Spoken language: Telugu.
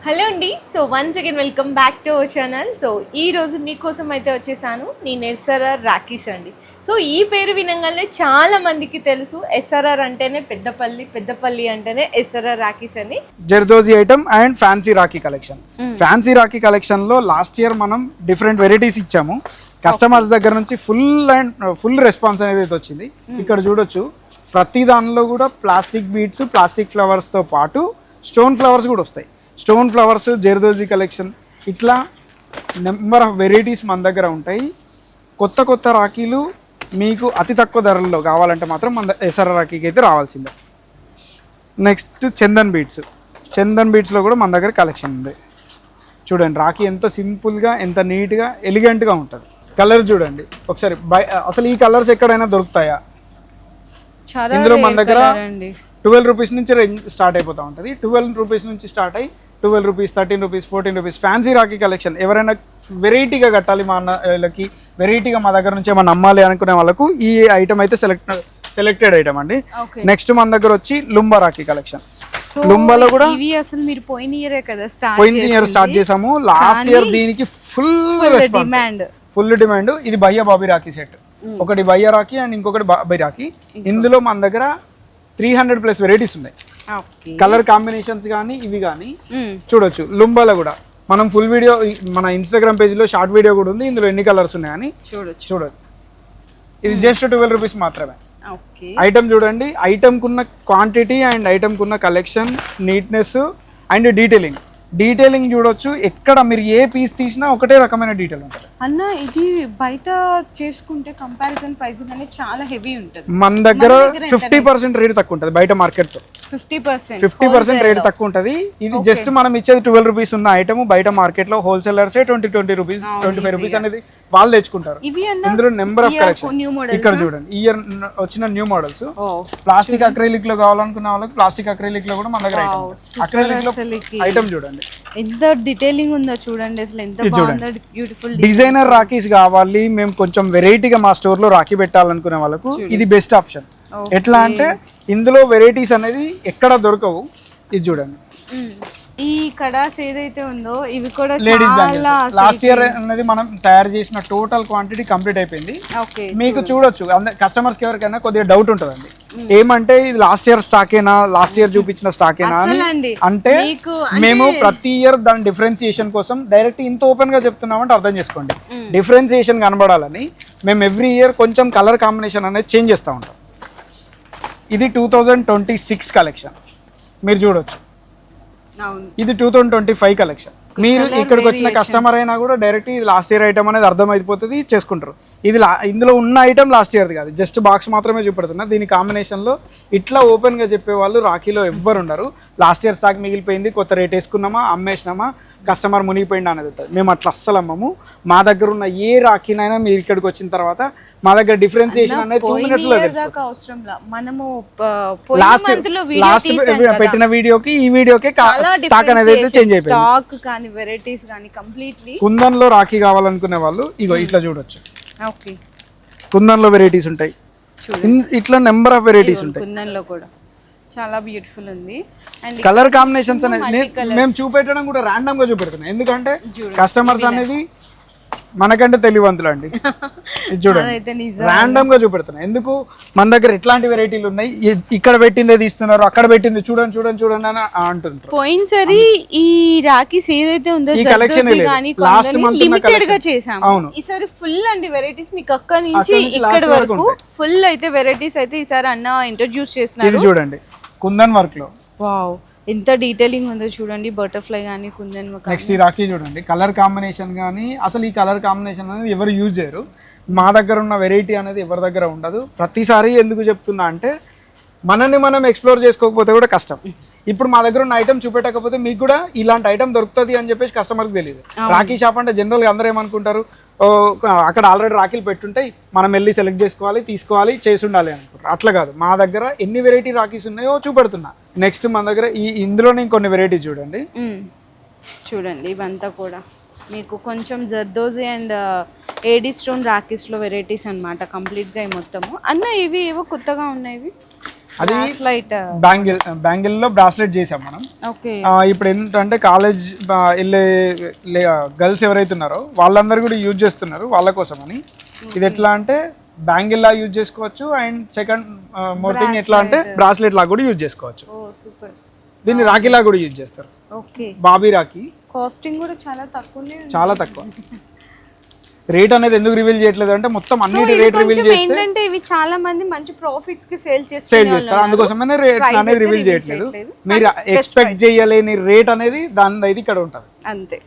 హలో అండి. So once again welcome back to our channel. So ఈరోజు మీకోసం అయితే వచ్చేసాను నేను ఎస్ఆర్ఆర్ రాఖీస్ అండి. సో ఈ పేరు వినగానే చాలా మందికి తెలుసు ఎస్ఆర్ఆర్ అంటేనే పెద్దపల్లి అంటేనే ఎస్ఆర్ఆర్ రాఖీస్ అని. Zardozi item and fancy Rakhi collection. Fancy Rakhi collection లో లాస్ట్ ఇయర్ మనం డిఫరెంట్ వెరైటీస్ ఇచ్చాము. కస్టమర్స్ దగ్గర నుంచి ఫుల్ రెస్పాన్స్ అనేది వచ్చింది. ఇక్కడ చూడొచ్చు ప్రతి దానిలో కూడా ప్లాస్టిక్ బీడ్స్, ప్లాస్టిక్ ఫ్లవర్స్ తో పాటు స్టోన్ ఫ్లవర్స్ కూడా వస్తాయి. స్టోన్ ఫ్లవర్స్, జర్దోజీ కలెక్షన్, ఇట్లా నెంబర్ ఆఫ్ వెరైటీస్ మన దగ్గర ఉంటాయి. కొత్త రాఖీలు మీకు అతి తక్కువ ధరల్లో కావాలంటే మాత్రం మన ఎస్ఆర్ఆర్ రాఖీకి అయితే రావాల్సిందే. నెక్స్ట్ చందన్ బీడ్స్లో కూడా మన దగ్గర కలెక్షన్ ఉంది. చూడండి రాఖీ ఎంత సింపుల్గా, ఎంత నీట్గా, ఎలిగెంట్గా ఉంటుంది. కలర్ చూడండి ఒకసారి. అసలు ఈ కలర్స్ ఎక్కడైనా దొరుకుతాయా? ఇందులో మన దగ్గర 12 రూపీస్ నుంచి స్టార్ట్ అయిపోతూ ఉంటుంది. 12 రూపీస్ నుంచి స్టార్ట్ అయ్యి 12 rupees, 13 rupees, 14 rupees fancy Rakhi collection. ఎవరైనా వెరైటీగా కట్టాలి, మా అన్నకి వెరైటీగా మా దగ్గర నుంచి ఏమన్నా అమ్మాలి అనుకునే వాళ్ళకు ఈ ఐటమ్ అయితే సెలెక్టెడ్ ఐటమ్ అండి. నెక్స్ట్ మన దగ్గర వచ్చి లుంబా రాఖీ కలెక్షన్. లుంబాలో కూడా అసలు మీరు పోయిన ఇయర్ స్టార్ట్ చేసాము. లాస్ట్ ఇయర్ దీనికి ఫుల్ డిమాండ్. ఇది భయ్య బాబీ రాఖీ సెట్. ఒకటి భయ్య రాఖీ అండ్ ఇంకొకటి బాబీ రాఖీ. ఇందులో మన దగ్గర 300+ వెరైటీస్ ఉన్నాయి. కలర్ కాంబినేషన్స్ కానీ ఇవి కానీ చూడొచ్చు. లుంబాలో కూడా మనం ఫుల్ వీడియో మన ఇన్స్టాగ్రామ్ పేజ్ లో షార్ట్ వీడియో కూడా ఉంది. ఇందులో ఎన్ని కలర్స్ ఉన్నాయని చూడొచ్చు. ఇది జస్ట్ 12 రూపీస్ మాత్రమే. ఐటమ్ చూడండి. ఐటమ్ కున్న క్వాంటిటీ అండ్ ఐటమ్ కున్న కలెక్షన్, నీట్నెస్ అండ్ డీటెయిలింగ్ చూడొచ్చు. ఎక్కడ మీరు ఏ పీస్ తీసినా ఒకటే రకమైన డీటెయిల్ ఉంటుంది అన్న. ఇది బయట చేసుకుంటే కంపారిజన్ ప్రైసింగ్ అనేది చాలా హెవీ ఉంటుంది. మన దగ్గర 50% రేట్ తక్కువ ఉంటుంది. బయట మార్కెట్ తో 50% రేట్ తక్కువ ఉంటుంది. ఇది జస్ట్ మనం ఇచ్చేది 12 రూపీస్ ఉన్న ఐటమ్ బయట మార్కెట్ లో హోల్సేలర్సే 20 రూపీస్, 25 రూపీస్ అనేది వాళ్ళు తెచ్చుకుంటారు. ఇందులో నెంబర్ ఆఫ్ కలెక్షన్ ఇక్కడ చూడండి. ఇయర్ వచ్చిన న్యూ మోడల్స్. ప్లాస్టిక్ అక్రిలిక్ లో కావాలనుకున్న వాళ్ళకి ప్లాస్టిక్ అక్రిలిక్ లో కూడా మన దగ్గర అక్రిలిక్ లో ఐటమ్ చూడండి ఎంత డీటెయిలింగ్ ఉందో చూడండి. అసలు ఎంత బాగుందో, బ్యూటిఫుల్ డిజైనర్ రాఖీస్ కావాలి, మేము కొంచెం వెరైటీగా మా స్టోర్ లో రాఖీ పెట్టాలనుకునే వాళ్ళకు ఇది బెస్ట్ ఆప్షన్. ఎట్లా అంటే ఇందులో వెరైటీస్ అనేది ఎక్కడ దొరకవు. ఇది చూడండి. ఈ కడాస్ ఏదైతే ఉందో ఇవి కూడా లాస్ట్ ఇయర్ అనేది మనం తయారు చేసిన టోటల్ క్వాంటిటీ కంప్లీట్ అయిపోయింది. మీకు చూడొచ్చు. కస్టమర్స్ కి ఎవరికైనా కొద్దిగా డౌట్ ఉంటుందండి, ఏమంటే ఇది లాస్ట్ ఇయర్ స్టాకేనా, లాస్ట్ ఇయర్ చూపించిన స్టాకేనా అని. అంటే మేము ప్రతి ఇయర్ దాని డిఫరెన్సియేషన్ కోసం డైరెక్ట్ ఇంత ఓపెన్ గా చెప్తున్నామంటే అర్థం చేసుకోండి. డిఫరెన్సియేషన్ కనబడాలని మేము ఎవ్రీ ఇయర్ కొంచెం కలర్ కాంబినేషన్ అనేది చేంజ్ చేస్తూ ఉంటాం. ఇది 2026 కలెక్షన్ మీరు చూడొచ్చు. ఇది 2025 కలెక్షన్. మీరు ఇక్కడికి వచ్చిన కస్టమర్ అయినా కూడా డైరెక్ట్ ఇది లాస్ట్ ఇయర్ ఐటమ్ అనేది అర్థమైపోతుంది, చేసుకుంటారు. ఇది ఇందులో ఉన్న ఐటమ్ లాస్ట్ ఇయర్ది కాదు, జస్ట్ బాక్స్ మాత్రమే చూపెడుతున్నా. దీని కాంబినేషన్లో ఇట్లా ఓపెన్గా చెప్పేవాళ్ళు రాఖీలో ఎవ్వరు ఉండరు. లాస్ట్ ఇయర్ స్టాక్ మిగిలిపోయింది, కొత్త రేట్ వేసుకున్నామా, అమ్మేసినామా, కస్టమర్ మునిగిపోయింది అనేది ఉంటుంది. మేము అట్లా అస్సలు అమ్మము. మా దగ్గర ఉన్న ఏ రాఖీనైనా మీరు ఇక్కడికి వచ్చిన తర్వాత మా దగ్గర డిఫరెన్సియేషన్ అనేది 2 minutes లో లాస్ట్ పెట్టిన వీడియోకి ఈ వీడియోకి స్టాక్ అనేది చేంజ్ అయిపోయింది. కుందన్ లో రాఖీ కావాలనుకునే వాళ్ళు ఇగో ఇట్లా చూడొచ్చు. కుందన్ లో వెరైటీస్ ఉంటాయి. ఇట్లా నెంబర్ ఆఫ్ వెరైటీస్ ఉంటాయి. కుందన్ లో కూడా చాలా బ్యూటిఫుల్ ఉంది. అండ్ కలర్ కాంబినేషన్స్ అనేది మేము చూపెట్టడం కూడా ర్యాండమ్ గా చూపెడుతున్నాం. ఎందుకంటే కస్టమర్స్ అనేది మనకంటే తెలివంతులు అండి. చూడండి ర్యాండమ్ గా చూపెడుతున్నా. ఎందుకు మన దగ్గర ఎట్లాంటి వెరైటీలు ఉన్నాయి, ఇక్కడ పెట్టిందే తీస్తున్నారు, అక్కడ పెట్టింది చూడండి అని అంటుంటారు. పోయినసారి ఈ రాఖీస్ ఏదైతే ఉందో ఈ కలెక్షన్ లాస్ట్ మంత్ లిమిటెడ్ గా చేసాం. అవును, ఈసారి ఫుల్ అండి వెరైటీస్. మీకు అక్కడ నుంచి ఇక్కడ వరకు ఫుల్ అయితే వెరైటీస్ అయితే ఈసారి అన్న ఇంట్రడ్యూస్ చేస్తున్నారు. ఇది చూడండి కుందన్ వర్క్ లో. వావ్, ఎంత డీటెయిలింగ్ ఉందో చూడండి. బటర్ఫ్లై కానీ కుందన్. నెక్స్ట్ ఈ రాఖీ చూడండి. కలర్ కాంబినేషన్ కానీ అసలు ఈ కలర్ కాంబినేషన్ అనేది ఎవరు యూజ్ చేయరు. మా దగ్గర ఉన్న వెరైటీ అనేది ఎవరి దగ్గర ఉండదు. ప్రతిసారి ఎందుకు చెప్తున్నా అంటే మనల్ని మనం ఎక్స్ప్లోర్ చేసుకోకపోతే కూడా కష్టం. ఇప్పుడు మా దగ్గర ఉన్న ఐటమ్ చూపెట్టకపోతే మీకు కూడా ఇలాంటి ఐటమ్ దొరుకుతుంది అని చెప్పేసి కస్టమర్కి తెలియదు. రాఖీ షాప్ అంటే జనరల్గా అందరూ ఏమనుకుంటారు, అక్కడ ఆల్రెడీ రాఖీలు పెట్టుంటాయి, మనం వెళ్ళి సెలెక్ట్ చేసుకోవాలి, తీసుకోవాలి, చేసి ఉండాలి అనుకుంటారు. అట్లా కాదు, మా దగ్గర ఎన్ని వెరైటీ రాఖీస్ ఉన్నాయో చూపెడుతున్నా. నెక్స్ట్ మన దగ్గర ఇందులోనే ఇంకొన్ని వెరైటీస్ చూడండి. ఇవంతా కూడా మీకు కొంచెం జర్దోజీ అండ్ ఏడీ స్టోన్ రాఖీస్లో వెరైటీస్ అనమాట కంప్లీట్గా మొత్తము. అన్న ఇవి ఏవో కొత్తగా ఉన్నాయి. అది లైట్ బ్యాంగిల్లో బ్రాస్లెట్ చేసాం మనం. ఓకే. ఇప్పుడు ఏంటంటే కాలేజ్ వెళ్ళే గర్ల్స్ ఎవరైతే ఉన్నారో వాళ్ళందరూ కూడా యూజ్ చేస్తున్నారు వాళ్ళ కోసం అని. ఇది ఎట్లా అంటే బ్యాంగిల్ లా యూజ్ చేసుకోవచ్చు అండ్ సెకండ్ మోర్ థింగ్ ఎట్లా అంటే బ్రాస్లెట్ లా కూడా యూజ్ చేసుకోవచ్చు. ఓ సూపర్. దీన్ని రాఖీ లా కూడా యూజ్ చేస్తారు. ఓకే. బాబీ రాఖీ కాస్టింగ్ కూడా చాలా తక్కువనే, చాలా తక్కువ. రేట్ అనేది ఎందుకు రివీల్ చేయట్లేదు అంటే మొత్తం అన్ని రేట్ రివీల్ చేస్తే ఏంటంటే ఇవి చాలా మంది మంచి ప్రాఫిట్స్ కి సేల్ చేస్తారు, అందుకోసమనే రేట్ అనేది రివీల్ చేయట్లేదు. మీరు ఎక్స్పెక్ట్ చేయలేని రేట్ అనేది దాని అయితే ఇక్కడ ఉంటుంది అంతే.